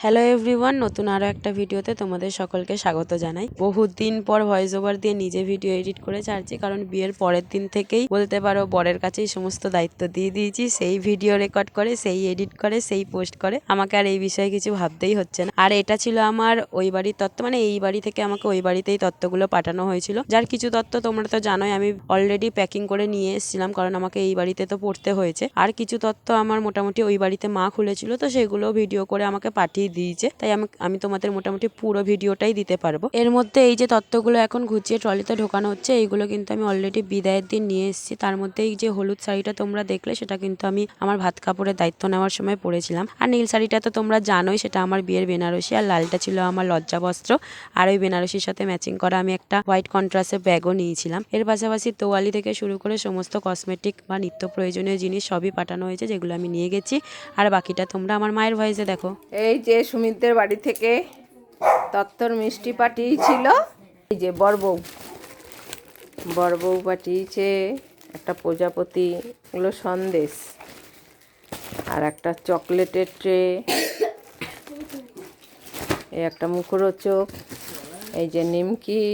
Hello everyone, নতুন আরও একটা ভিডিওতে তোমাদের সকলকে স্বাগত জানাই। বহুত দিন পর ভয়েস ওভার দিয়ে নিজে ভিডিও এডিট করে ছাড়ছি, কারণ বিয়ের পরের দিন থেকেই বলতে পারো বরের কাছেই সমস্ত দায়িত্ব দিয়ে দিয়েছি। সেই ভিডিও রেকর্ড করে, সেই এডিট করে, সেই পোস্ট করে। আমাকে আর এই বিষয়ে কিছু ভাবতেই হচ্ছে না। আর এটা ছিল আমার ওই বাড়ির তত্ত্ব, মানে এই বাড়ি থেকে আমাকে ওই বাড়িতেই তত্ত্বগুলো পাঠানো হয়েছিল। যার কিছু তত্ত্ব তোমরা তো জানোই আমি অলরেডি প্যাকিং করে নিয়ে এসেছিলাম, কারণ আমাকে এই বাড়িতে তো পড়তে হয়েছে। আর কিছু তত্ত্ব আমার মোটামুটি ওই বাড়িতে মা খুলেছিল, তো সেগুলো ভিডিও করে আমাকে পাঠিয়ে দিয়েছে। তাই আমি তোমাদের মোটামুটি পুরো ভিডিওটাই দিতে পারবো। এর মধ্যে এই যে তত্ত্বগুলো এখন ঘুচিয়ে ট্রলিতে ঢোকানো হচ্ছে, এইগুলো কিন্তু আমি অলরেডি বিদায়ের দিন নিয়ে এসেছি। তার মধ্যে এই যে হলুদ শাড়িটা তোমরা দেখলে, সেটা কিন্তু আমি আমার ভাত কাপড়ের দায়িত্ব নেওয়ার সময় পরেছিলাম। আর নীল শাড়িটা তো তোমরা জানোই, সেটা আমার বিয়ের বেনারসি। আর লালটা ছিল আমার লজ্জা বস্ত্র। আর ওই বেনারসির সাথে ম্যাচিং করা আমি একটা হোয়াইট কন্ট্রাস্টের ব্যাগও নিয়েছিলাম। এর পাশাপাশি তোয়ালি থেকে শুরু করে সমস্ত কসমেটিক বা নিত্য প্রয়োজনীয় জিনিস সবই পাঠানো হয়েছে, যেগুলো আমি নিয়ে গেছি। আর বাকিটা তোমরা আমার মায়ের ভয়েসে দেখো। এই যে সুমিতদের বাড়ি থেকে তত্ত্বর মিষ্টি পাঠিয়েছিল। এই যে বড়বউ পাঠিয়েছে একটা প্রজাপতি এগুলো সন্দেশ, আর একটা চকলেটের ট্রে, এই একটা মুখরোচক, এই যে নিমকি,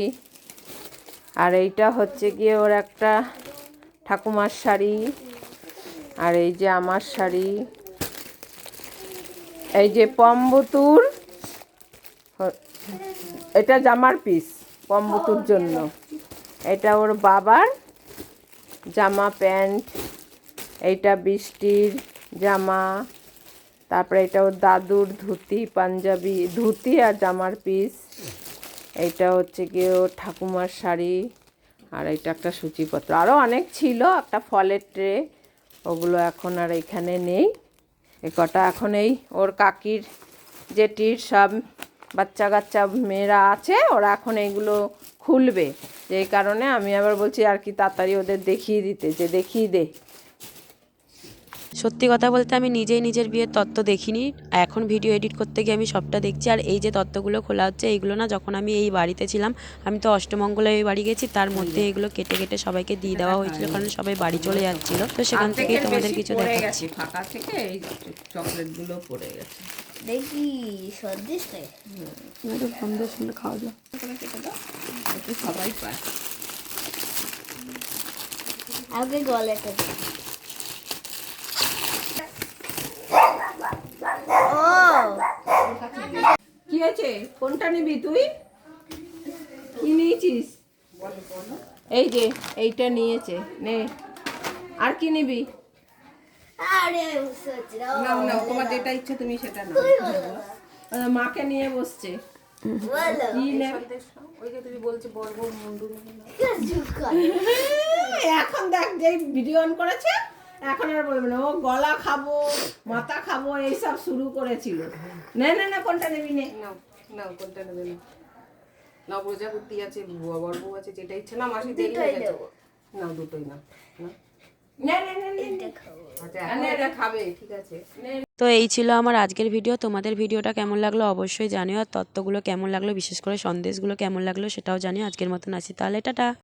আর এইটা হচ্ছে গিয়ে ওর একটা ঠাকুমার শাড়ি, আর এই যে আমার শাড়ি, এই যে পম্বতুর, এটা জামার পিস পম্বতুর জন্য, এটা ওর বাবার জামা প্যান্ট, এইটা বৃষ্টির জামা, তারপরে এটা ওর দাদুর ধুতি পাঞ্জাবি ধুতি আর জামার পিস, এইটা হচ্ছে গিয়ে ওর ঠাকুমার শাড়ি, আর এটা একটা সূচিপত্র, আরও অনেক ছিল, একটা ফলের ট্রে, ওগুলো এখন আর এখানে নেই। এ কটা এখন এই ওর কাকির জেঠির সব বাচ্চা কাচ্চা মেয়েরা আছে, ওরা এখন এইগুলো খুলবে, যেই কারণে আমি আবার বলছি আর কি তাড়াতাড়ি ওদের দেখিয়ে দিতে, যে দেখিয়ে দে। সত্যি কথা বলতে আমি নিজেই নিজের বিয়ের তত্ত্ব দেখিনি, এখন ভিডিও এডিট করতে গিয়ে আমি সবটা দেখছি। আর এই যে তত্ত্বগুলো খোলা হচ্ছে, এইগুলো না যখন আমি এই বাড়িতে ছিলাম, আমি তো অষ্টমঙ্গলে এই বাড়ি গেছি, তার মধ্যে এগুলো কেটে কেটে সবাইকে দিয়ে দেওয়া হয়েছিল, কারণ সবাই বাড়ি চলে যাচ্ছিল। তো সেখান থেকেই তোমাদের কিছু দেখাচ্ছি। ফাঁকা থেকে এই চকলেটগুলো পড়ে গেছে, দেখি সন্দেশ নেই, সন্দেশ খাওয়া যায়, সবাই পায়। আগে গলাটা কি আছে, কোনটা নিবি তুই, কি নিয়েছিস? এই যে এইটা নিয়েছে, নে। আর কি নিবি? আরে নাও নাও, তোমার যেটা ইচ্ছা তুমি সেটা নাও। মাকে নিয়ে বসছে, কি নেবে? ওই যে তুমি বলছো বড়বউ মুন্ডু এখন দেখ, যে ভিডিও অন করেছে এখন আর বলবে না ও গলা খাবো মাথা খাবো এইসব শুরু করেছিল। না না না, কোনটা নেবি? নে নাও নাও, কোনটা নেবে না? নাও, প্রজাপতি আছে, বড়বউ আছে, যেটা ইচ্ছা না। মাসি দেরি হয়ে গেছে, নাও দুটোই নাও। না না না না, আচ্ছা এটা খাবে, ঠিক আছে। তো এই ছিল আমার আজকের ভিডিও। তোমাদের ভিডিওটা কেমন লাগলো অবশ্যই জানিও, আর তত্ত্বগুলো কেমন লাগলো, বিশেষ করে সন্দেশগুলো কেমন লাগলো সেটাও জানিও। আজকের মতন আসি তাহলে, টাটা।